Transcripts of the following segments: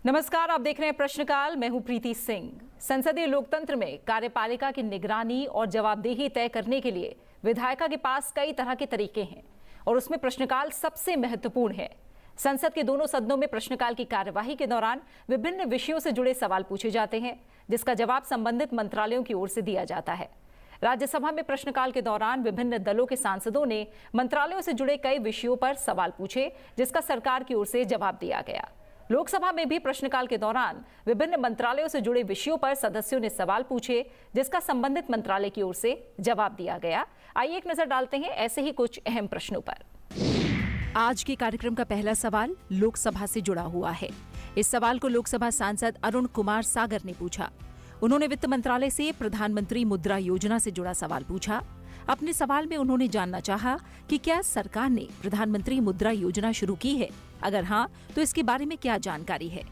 नमस्कार, आप देख रहे हैं प्रश्नकाल। मैं हूं प्रीति सिंह। संसदीय लोकतंत्र में कार्यपालिका की निगरानी और जवाबदेही तय करने के लिए विधायिका के पास कई तरह के तरीके हैं और उसमें प्रश्नकाल सबसे महत्वपूर्ण है। संसद के दोनों सदनों में प्रश्नकाल की कार्यवाही के दौरान विभिन्न विषयों से जुड़े सवाल पूछे जाते हैं, जिसका जवाब संबंधित मंत्रालयों की ओर से दिया जाता है। राज्यसभा में प्रश्नकाल के दौरान विभिन्न दलों के सांसदों ने मंत्रालयों से जुड़े कई विषयों पर सवाल पूछे, जिसका सरकार की ओर से जवाब दिया गया। लोकसभा में भी प्रश्नकाल के दौरान विभिन्न मंत्रालयों से जुड़े विषयों पर सदस्यों ने सवाल पूछे, जिसका संबंधित मंत्रालय की ओर से जवाब दिया गया। आइए एक नजर डालते हैं ऐसे ही कुछ अहम प्रश्नों पर। आज के कार्यक्रम का पहला सवाल लोकसभा से जुड़ा हुआ है। इस सवाल को लोकसभा सांसद अरुण कुमार सागर ने पूछा। उन्होंने वित्त मंत्रालय से प्रधानमंत्री मुद्रा योजना से जुड़ा सवाल पूछा। अपने सवाल में उन्होंने जानना चाहा कि क्या सरकार ने प्रधानमंत्री मुद्रा योजना शुरू की है, अगर हाँ तो इसके बारे में क्या जानकारी है।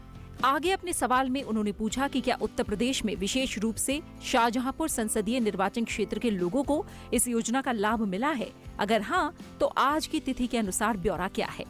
आगे अपने सवाल में उन्होंने पूछा कि क्या उत्तर प्रदेश में विशेष रूप से शाहजहांपुर संसदीय निर्वाचन क्षेत्र के लोगों को इस योजना का लाभ मिला है, अगर हाँ तो आज की तिथि के अनुसार ब्यौरा क्या है।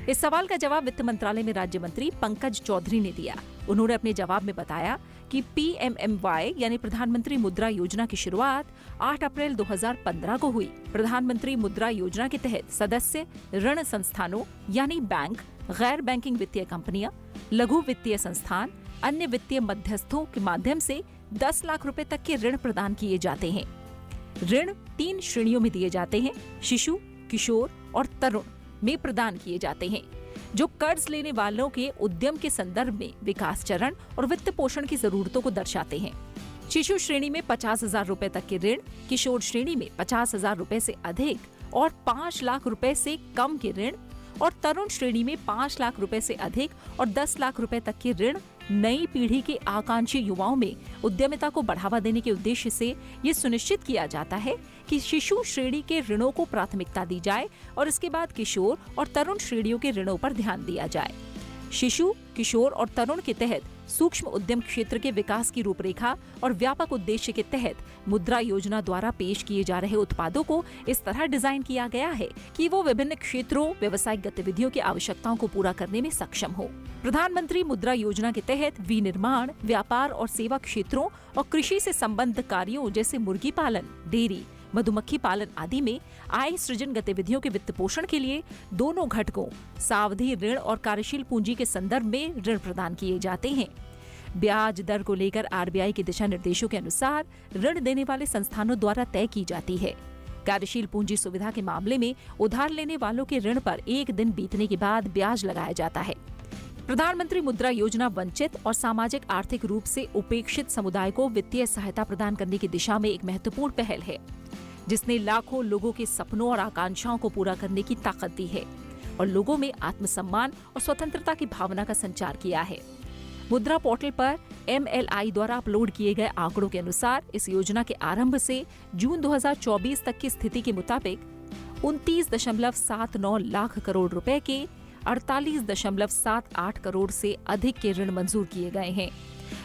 इस सवाल का जवाब वित्त मंत्रालय में राज्य मंत्री पंकज चौधरी ने दिया। उन्होंने अपने जवाब में बताया कि PMMY यानी प्रधानमंत्री मुद्रा योजना की शुरुआत 8 अप्रैल 2015 को हुई। प्रधानमंत्री मुद्रा योजना के तहत सदस्य ऋण संस्थानों यानी बैंक, गैर बैंकिंग वित्तीय कंपनियां, लघु वित्तीय संस्थान, अन्य वित्तीय मध्यस्थों के माध्यम से 10 लाख रुपए तक के ऋण प्रदान किए जाते हैं। ऋण 3 श्रेणियों में दिए जाते हैं, शिशु, किशोर और तरुण में प्रदान किए जाते हैं, जो कर्ज लेने वालों के उद्यम के संदर्भ में विकास चरण और वित्त पोषण की जरूरतों को दर्शाते हैं। शिशु श्रेणी में 50,000 रुपए तक के ऋण, किशोर श्रेणी में 50,000 रुपए से अधिक और 5 लाख रुपए से कम के ऋण और तरुण श्रेणी में 5 लाख रुपए से अधिक और 10 लाख रुपए तक के ऋण नई पीढ़ी के आकांक्षी युवाओं में उद्यमिता को बढ़ावा देने के उद्देश्य से ये सुनिश्चित किया जाता है कि शिशु श्रेणी के ऋणों को प्राथमिकता दी जाए और इसके बाद किशोर और तरुण श्रेणियों के ऋणों पर ध्यान दिया जाए। शिशु, किशोर और तरुण के तहत सूक्ष्म उद्यम क्षेत्र के विकास की रूपरेखा और व्यापक उद्देश्य के तहत मुद्रा योजना द्वारा पेश किए जा रहे उत्पादों को इस तरह डिजाइन किया गया है कि वो विभिन्न क्षेत्रों, व्यवसायिक गतिविधियों की आवश्यकताओं को पूरा करने में सक्षम हो। प्रधानमंत्री मुद्रा योजना के तहत विनिर्माण, व्यापार और सेवा क्षेत्रों और कृषि से संबद्ध कार्यों जैसे मुर्गी पालन, डेयरी, मधुमक्खी पालन आदि में आय सृजन गतिविधियों के वित्त पोषण के लिए दोनों घटकों सावधि ऋण और कार्यशील पूंजी के संदर्भ में ऋण प्रदान किए जाते हैं। ब्याज दर को लेकर RBI के दिशा निर्देशों के अनुसार ऋण देने वाले संस्थानों द्वारा तय की जाती है। कार्यशील पूंजी सुविधा के मामले में उधार लेने वालों के ऋण पर 1 दिन बीतने के बाद ब्याज लगाया जाता है। प्रधानमंत्री मुद्रा योजना वंचित और सामाजिक आर्थिक रूप से उपेक्षित समुदाय को वित्तीय सहायता प्रदान करने की दिशा में एक महत्वपूर्ण पहल है, जिसने लाखों लोगों के सपनों और आकांक्षाओं को पूरा करने की ताकत दी है और लोगों में आत्मसम्मान और स्वतंत्रता की भावना का संचार किया है। मुद्रा पोर्टल पर MLI द्वारा अपलोड किए गए आंकड़ों के अनुसार इस योजना के आरंभ से जून 2024 तक की स्थिति के मुताबिक 29.79 लाख करोड़ रुपए के 48.78 करोड़ से अधिक के ऋण मंजूर किए गए हैं।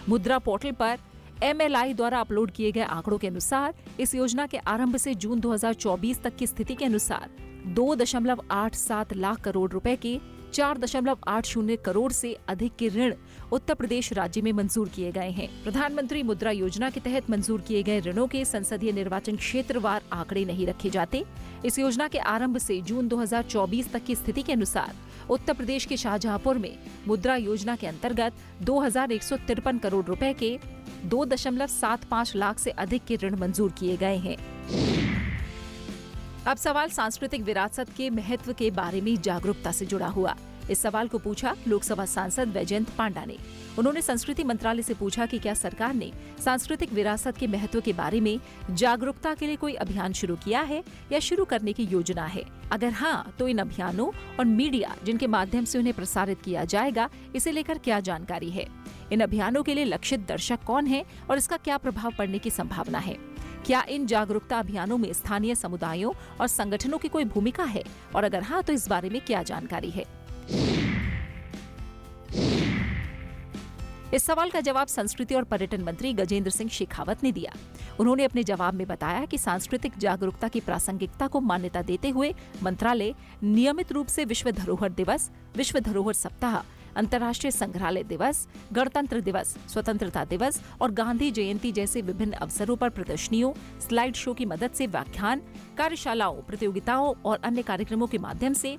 मुद्रा पोर्टल पर MLI द्वारा अपलोड किए गए आंकड़ों के अनुसार इस योजना के आरंभ से जून 2024 तक की स्थिति के अनुसार 2.87 लाख करोड़ रुपए के 4.80 करोड़ से अधिक के ऋण उत्तर प्रदेश राज्य में मंजूर किए गए हैं। प्रधानमंत्री मुद्रा योजना के तहत मंजूर किए गए ऋणों के संसदीय निर्वाचन क्षेत्रवार आंकड़े नहीं रखे जाते। इस योजना के आरंभ से जून 2024 तक की स्थिति के अनुसार उत्तर प्रदेश के शाहजहांपुर में मुद्रा योजना के अंतर्गत 2,153 करोड़ रुपए के 2.75 लाख से अधिक के ऋण मंजूर किए गए हैं। अब सवाल सांस्कृतिक विरासत के महत्व के बारे में जागरूकता से जुड़ा हुआ। इस सवाल को पूछा लोकसभा सांसद वैजयंत पांडा ने। उन्होंने संस्कृति मंत्रालय से पूछा कि क्या सरकार ने सांस्कृतिक विरासत के महत्व के बारे में जागरूकता के लिए कोई अभियान शुरू किया है या शुरू करने की योजना है। अगर हाँ, तो इन अभियानों और मीडिया जिनके माध्यम से उन्हें प्रसारित किया जाएगा, इसे लेकर क्या जानकारी है। इन अभियानों के लिए लक्षित दर्शक कौन है और इसका क्या प्रभाव पड़ने की संभावना है। क्या इन जागरूकता अभियानों में स्थानीय समुदायों और संगठनों की कोई भूमिका है और अगर हाँ, तो इस बारे में क्या जानकारी है। इस सवाल का जवाब संस्कृति और पर्यटन मंत्री गजेंद्र सिंह शेखावत ने दिया। उन्होंने अपने जवाब में बताया कि सांस्कृतिक जागरूकता की प्रासंगिकता को मान्यता देते हुए मंत्रालय नियमित रूप से विश्व धरोहर दिवस, विश्व धरोहर सप्ताह, अंतर्राष्ट्रीय संग्रहालय दिवस, गणतंत्र दिवस, स्वतंत्रता दिवस और गांधी जयंती जैसे विभिन्न अवसरों पर प्रदर्शनियों, स्लाइड शो की मदद से व्याख्यान, कार्यशालाओं, प्रतियोगिताओं और अन्य कार्यक्रमों के माध्यम से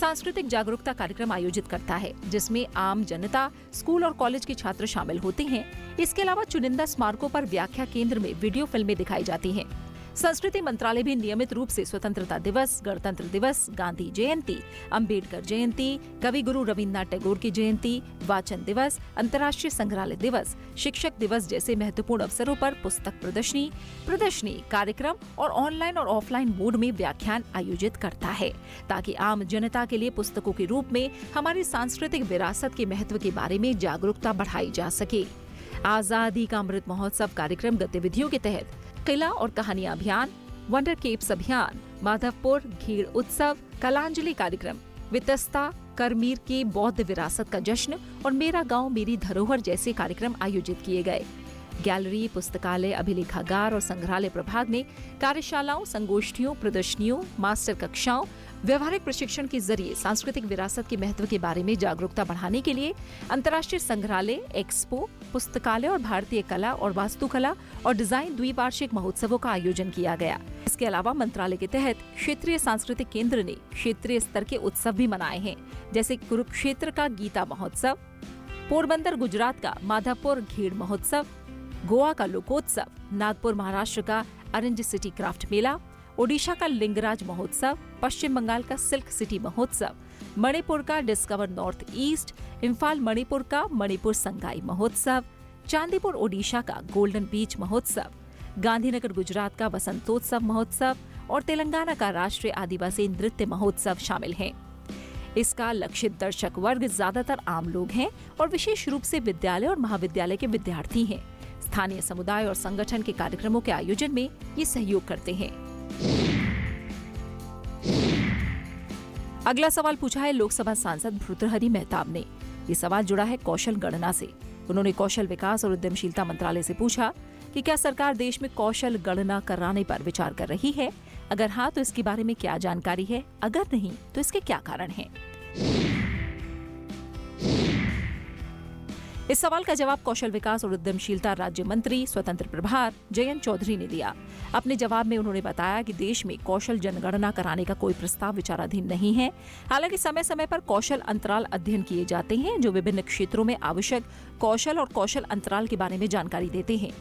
सांस्कृतिक जागरूकता कार्यक्रम आयोजित करता है, जिसमें आम जनता, स्कूल और कॉलेज के छात्र शामिल होते हैं। इसके अलावा चुनिंदा स्मारकों पर व्याख्या केंद्र में वीडियो फिल्में दिखाई जाती हैं। संस्कृति मंत्रालय भी नियमित रूप से स्वतंत्रता दिवस, गणतंत्र दिवस, गांधी जयंती, अंबेडकर जयंती, कवि गुरु रविन्द्रनाथ टैगोर की जयंती, वाचन दिवस, अंतर्राष्ट्रीय संग्रहालय दिवस, शिक्षक दिवस जैसे महत्वपूर्ण अवसरों पर पुस्तक प्रदर्शनी कार्यक्रम और ऑनलाइन और ऑफलाइन मोड में व्याख्यान आयोजित करता है, ताकि आम जनता के लिए पुस्तकों के रूप में हमारी सांस्कृतिक विरासत के महत्व के बारे में जागरूकता बढ़ाई जा सके। आजादी का अमृत महोत्सव कार्यक्रम गतिविधियों के तहत किला और कहानियां अभियान, वंडर केप्स अभियान, माधवपुर घेड़ उत्सव, कलांजलि कार्यक्रम, वितस्ता, करमीर की बौद्ध विरासत का जश्न और मेरा गांव मेरी धरोहर जैसे कार्यक्रम आयोजित किए गए। गैलरी, पुस्तकालय, अभिलेखागार और संग्रहालय प्रभाग ने कार्यशालाओं, संगोष्ठियों, प्रदर्शनियों, मास्टर कक्षाओं, व्यवहारिक प्रशिक्षण के जरिए सांस्कृतिक विरासत के महत्व के बारे में जागरूकता बढ़ाने के लिए अंतर्राष्ट्रीय संग्रहालय, एक्सपो, पुस्तकालय और भारतीय कला और वास्तुकला और डिजाइन द्विवार्षिक महोत्सवों का आयोजन किया गया। इसके अलावा मंत्रालय के तहत क्षेत्रीय सांस्कृतिक केंद्र ने क्षेत्रीय स्तर के उत्सव भी मनाए हैं, जैसे कुरुक्षेत्र का गीता महोत्सव, पोरबंदर गुजरात का माधवपुर घेड़ महोत्सव, गोवा का लोकोत्सव, नागपुर महाराष्ट्र का ऑरेंज सिटी क्राफ्ट मेला, ओडिशा का लिंगराज महोत्सव, पश्चिम बंगाल का सिल्क सिटी महोत्सव, मणिपुर का discover north east, Imphal Manipur का मणिपुर संगाई महोत्सव, चांदीपुर ओडिशा का गोल्डन बीच महोत्सव, गांधीनगर गुजरात का वसंतोत्सव महोत्सव और तेलंगाना का राष्ट्रीय आदिवासी नृत्य महोत्सव शामिल हैं। इसका लक्षित दर्शक वर्ग ज्यादातर आम लोग हैं और विशेष रूप से विद्यालय और महाविद्यालय के विद्यार्थी हैं। स्थानीय समुदाय और संगठन के कार्यक्रमों के आयोजन में ये सहयोग करते हैं। अगला सवाल पूछा है लोकसभा सांसद भर्तृहरि मेहताब ने। ये सवाल जुड़ा है कौशल गणना से। उन्होंने कौशल विकास और उद्यमशीलता मंत्रालय से पूछा कि क्या सरकार देश में कौशल गणना कराने पर विचार कर रही है? अगर हाँ, तो इसके बारे में क्या जानकारी है? अगर नहीं, तो इसके क्या कारण हैं? इस सवाल का जवाब कौशल विकास और उद्यमशीलता राज्य मंत्री स्वतंत्र प्रभार जयंत चौधरी ने दिया। अपने जवाब में उन्होंने बताया कि देश में कौशल जनगणना कराने का कोई प्रस्ताव विचाराधीन नहीं है। हालांकि समय समय पर कौशल अंतराल अध्ययन किए जाते हैं, जो विभिन्न क्षेत्रों में आवश्यक कौशल और कौशल अंतराल के बारे में जानकारी देते हैं।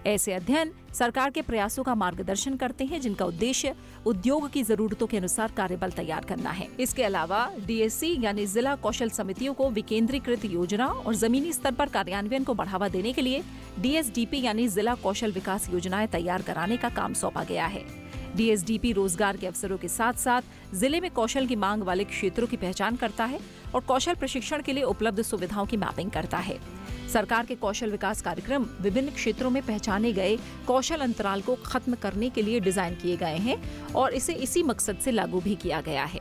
ऐसे अध्ययन सरकार के प्रयासों का मार्गदर्शन करते हैं, जिनका उद्देश्य उद्योग की जरूरतों के अनुसार कार्यबल तैयार करना है। इसके अलावा डीएससी यानी जिला कौशल समितियों को विकेंद्रीकृत योजना और जमीनी स्तर पर कार्यान्वयन को बढ़ावा देने के लिए डीएसडीपी यानी जिला कौशल विकास योजनाएं तैयार कराने का काम सौंपा गया है। डीएसडीपी रोजगार के अवसरों के साथ साथ जिले में कौशल की मांग वाले क्षेत्रों की पहचान करता है और कौशल प्रशिक्षण के लिए उपलब्ध सुविधाओं की मैपिंग करता है। सरकार के कौशल विकास कार्यक्रम विभिन्न क्षेत्रों में पहचाने गए कौशल अंतराल को खत्म करने के लिए डिजाइन किए गए हैं और इसे इसी मकसद से लागू भी किया गया है।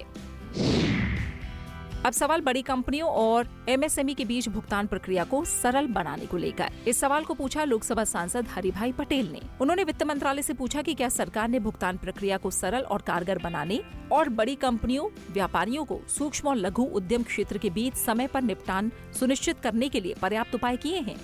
अब सवाल बड़ी कंपनियों और एमएसएमई के बीच भुगतान प्रक्रिया को सरल बनाने को लेकर। इस सवाल को पूछा लोकसभा सांसद हरिभाई पटेल ने। उन्होंने वित्त मंत्रालय से पूछा कि क्या सरकार ने भुगतान प्रक्रिया को सरल और कारगर बनाने और बड़ी कंपनियों, व्यापारियों को सूक्ष्म और लघु उद्यम क्षेत्र के बीच समय पर निपटान सुनिश्चित करने के लिए पर्याप्त उपाय किए हैं,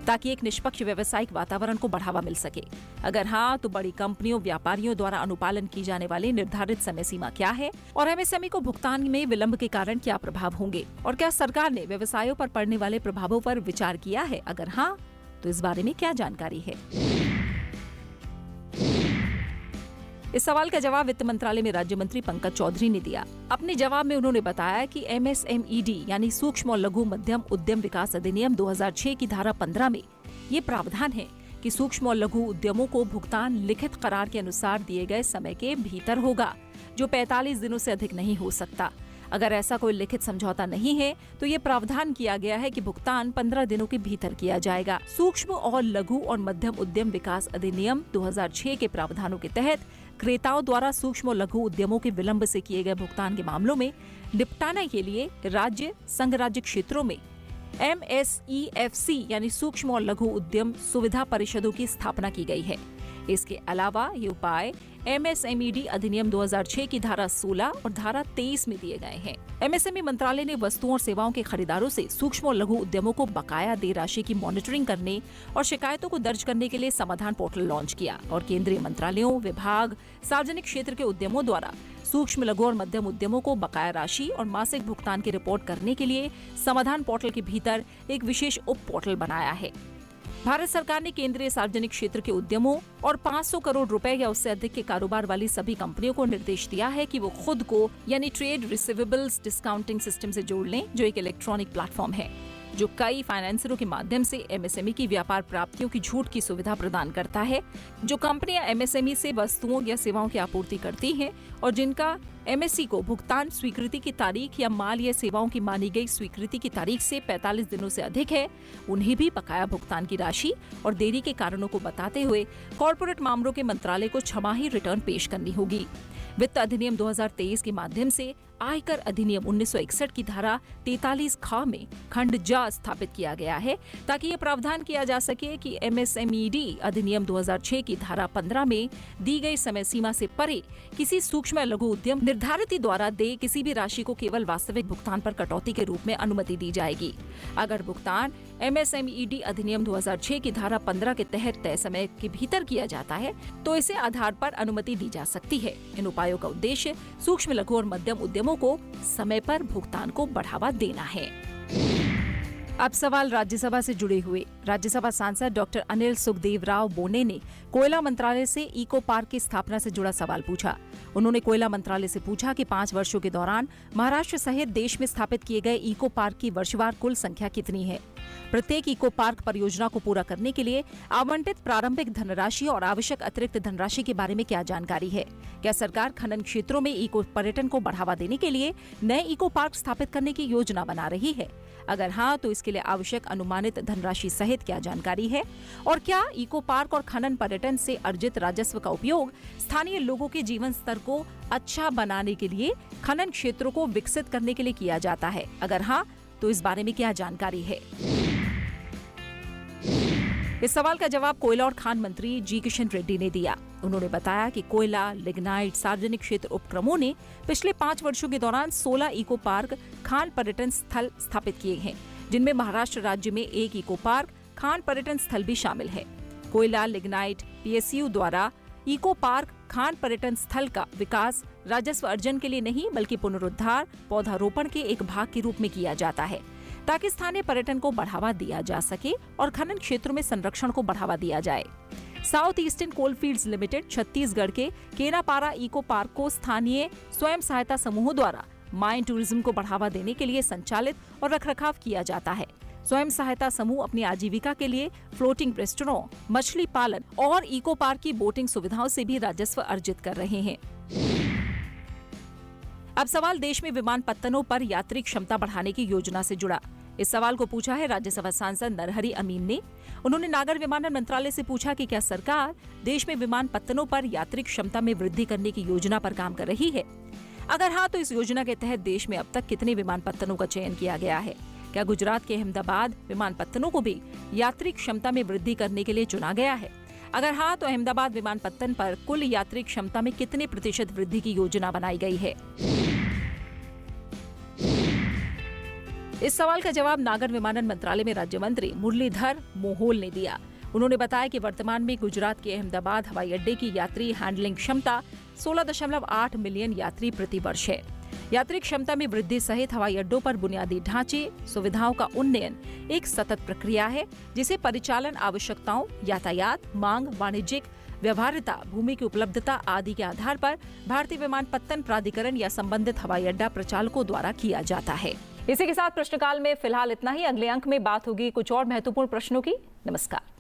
ताकि एक निष्पक्ष व्यावसायिक वातावरण को बढ़ावा मिल सके। अगर हाँ, तो बड़ी कंपनियों, व्यापारियों द्वारा अनुपालन की जाने वाली निर्धारित समय सीमा क्या है और एमएसएमई को भुगतान में विलंब के कारण क्या प्रभाव होंगे, और क्या सरकार ने व्यवसायों पर पड़ने वाले प्रभावों पर विचार किया है? अगर हाँ, तो इस बारे में क्या जानकारी है? इस सवाल का जवाब वित्त मंत्रालय में राज्य मंत्री पंकज चौधरी ने दिया। अपने जवाब में उन्होंने बताया कि एमएसएमईडी यानी सूक्ष्म और लघु मध्यम उद्यम विकास अधिनियम 2006 की धारा 15 में ये प्रावधान है कि सूक्ष्म और लघु उद्यमों को भुगतान लिखित करार के अनुसार दिए गए समय के भीतर होगा, जो 45 दिनों से अधिक नहीं हो सकता। अगर ऐसा कोई लिखित समझौता नहीं है, तो ये प्रावधान किया गया है कि भुगतान 15 दिनों के भीतर किया जाएगा। सूक्ष्म और लघु और मध्यम उद्यम विकास अधिनियम 2006 के प्रावधानों के तहत क्रेताओं द्वारा सूक्ष्म और लघु उद्यमों के विलंब से किए गए भुगतान के मामलों में निपटाने के लिए राज्य, संघ राज्य क्षेत्रों में MSEFC यानी सूक्ष्म और लघु उद्यम सुविधा परिषदों की स्थापना की गई है। इसके अलावा ये उपाय MSMED अधिनियम 2006 की धारा 16 और धारा 23 में दिए गए हैं। MSME मंत्रालय ने वस्तुओं और सेवाओं के खरीदारों से सूक्ष्म और लघु उद्यमों को बकाया देय राशि की मॉनिटरिंग करने और शिकायतों को दर्ज करने के लिए समाधान पोर्टल लॉन्च किया और केंद्रीय मंत्रालयों, विभाग, सार्वजनिक क्षेत्र के उद्यमों द्वारा सूक्ष्म, लघु और मध्यम उद्यमों को बकाया राशि और मासिक भुगतान की रिपोर्ट करने के लिए समाधान पोर्टल के भीतर एक विशेष उप पोर्टल बनाया है। भारत सरकार ने केंद्रीय सार्वजनिक क्षेत्र के उद्यमों और 500 करोड़ रुपए या उससे अधिक के कारोबार वाली सभी कंपनियों को निर्देश दिया है कि वो खुद को यानी ट्रेड रिसीवेबल्स डिस्काउंटिंग सिस्टम से जोड़ लें, जो एक इलेक्ट्रॉनिक प्लेटफॉर्म है जो कई फाइनेंसरों के माध्यम से MSME की व्यापार प्राप्तियों की छूट की सुविधा प्रदान करता है। जो कंपनियां MSME से वस्तुओं या सेवाओं की आपूर्ति करती हैं और जिनका MSE को भुगतान स्वीकृति की तारीख या माल या सेवाओं की मानी गई स्वीकृति की तारीख से 45 दिनों से अधिक है, उन्हें भी बकाया भुगतान की राशि और देरी के कारणों को बताते हुए कॉर्पोरेट मामलों के मंत्रालय को छमाही रिटर्न पेश करनी होगी। वित्त अधिनियम 2023 के माध्यम से आयकर अधिनियम 1961 की धारा 43 ख में खंड ज स्थापित किया गया है ताकि ये प्रावधान किया जा सके कि MSMED अधिनियम 2006 की धारा 15 में दी गई समय सीमा से परे किसी सूक्ष्म लघु उद्यम निर्धारित द्वारा दे किसी भी राशि को केवल वास्तविक भुगतान पर कटौती के रूप में अनुमति दी जाएगी। अगर भुगतान MSMED अधिनियम 2006 की धारा 15 के तहत तय समय के भीतर किया जाता है तो इसे आधार पर अनुमति दी जा सकती है। इन उपायों का उद्देश्य सूक्ष्म, लघु और मध्यम उद्यमों को समय पर भुगतान को बढ़ावा देना है। अब सवाल राज्यसभा से जुड़े हुए। राज्यसभा सांसद डॉक्टर अनिल सुखदेवराव बोने ने कोयला मंत्रालय से इको पार्क की स्थापना से जुड़ा सवाल पूछा। उन्होंने कोयला मंत्रालय से पूछा कि 5 वर्षों के दौरान महाराष्ट्र सहित देश में स्थापित किए गए इको पार्क की वर्षवार कुल संख्या कितनी है। प्रत्येक इको पार्क परियोजना को पूरा करने के लिए आवंटित प्रारंभिक धनराशि और आवश्यक अतिरिक्त धनराशि के बारे में क्या जानकारी है। क्या सरकार खनन क्षेत्रों में इको पर्यटन को बढ़ावा देने के लिए नए इको पार्क स्थापित करने की योजना बना रही है। अगर हाँ, तो इसके लिए आवश्यक अनुमानित धनराशि सहित क्या जानकारी है और क्या इको पार्क और खनन पर्यटन से अर्जित राजस्व का उपयोग स्थानीय लोगों के जीवन स्तर को अच्छा बनाने के लिए खनन क्षेत्रों को विकसित करने के लिए किया जाता है। अगर हाँ, तो इस बारे में क्या जानकारी है। इस सवाल का जवाब कोयला और खान मंत्री जी किशन रेड्डी ने दिया। उन्होंने बताया कि कोयला, लिग्नाइट, सार्वजनिक क्षेत्र उपक्रमों ने पिछले 5 वर्षों के दौरान 16 इको पार्क खान पर्यटन स्थल स्थापित किए हैं, जिनमें महाराष्ट्र राज्य में 1 इको पार्क खान पर्यटन स्थल भी शामिल है। कोयला, लिग्नाइट, PSU द्वारा इको पार्क खान पर्यटन स्थल का विकास राजस्व अर्जन के लिए नहीं बल्कि पुनरुद्धार, पौधारोपण के एक भाग के रूप में किया जाता है ताकि स्थानीय पर्यटन को बढ़ावा दिया जा सके और खनन क्षेत्रों में संरक्षण को बढ़ावा दिया जाए। South eastern coalfields limited Chhattisgarh के केनापारा इको पार्क को स्थानीय स्वयं सहायता समूहों द्वारा माइन टूरिज्म को बढ़ावा देने के लिए संचालित और रखरखाव किया जाता है। स्वयं सहायता समूह अपनी आजीविका के लिए फ्लोटिंग रेस्टोरेंट, मछली पालन और इको पार्क की बोटिंग सुविधाओं से भी राजस्व अर्जित कर रहे हैं। अब सवाल देश में विमानपत्तनों पर यात्री क्षमता बढ़ाने की योजना से जुड़ा। इस सवाल को पूछा है राज्यसभा सांसद नरहरि अमीन ने। उन्होंने नागर विमानन मंत्रालय से पूछा कि क्या सरकार देश में विमानपत्तनों पर यात्री क्षमता में वृद्धि करने की योजना पर काम कर रही है। अगर हाँ, तो इस योजना के तहत देश में अब तक कितने विमानपत्तनों का चयन किया गया है। क्या गुजरात के अहमदाबाद विमानपत्तनों को भी यात्री क्षमता में वृद्धि करने के लिए चुना गया है। अगर हाँ, तो अहमदाबाद विमानपत्तन पर कुल यात्री क्षमता में कितने % वृद्धि की योजना बनाई गई है। इस सवाल का जवाब नागर विमानन मंत्रालय में राज्य मंत्री मुरलीधर मोहोल ने दिया। उन्होंने बताया कि वर्तमान में गुजरात के अहमदाबाद हवाई अड्डे की यात्री हैंडलिंग क्षमता 16.8 मिलियन यात्री प्रति वर्ष है। यात्री क्षमता में वृद्धि सहित हवाई अड्डों पर बुनियादी ढांचे सुविधाओं का उन्नयन एक सतत प्रक्रिया है, जिसे परिचालन आवश्यकताओं, यातायात, मांग, वाणिज्यिक व्यवहार्यता, भूमि की उपलब्धता आदि के आधार पर भारतीय विमानपत्तन प्राधिकरण या संबंधित हवाई अड्डा प्रचालकों द्वारा किया जाता है। इसी के साथ प्रश्नकाल में फिलहाल इतना ही। अगले अंक में बात होगी कुछ और महत्वपूर्ण प्रश्नों की। नमस्कार।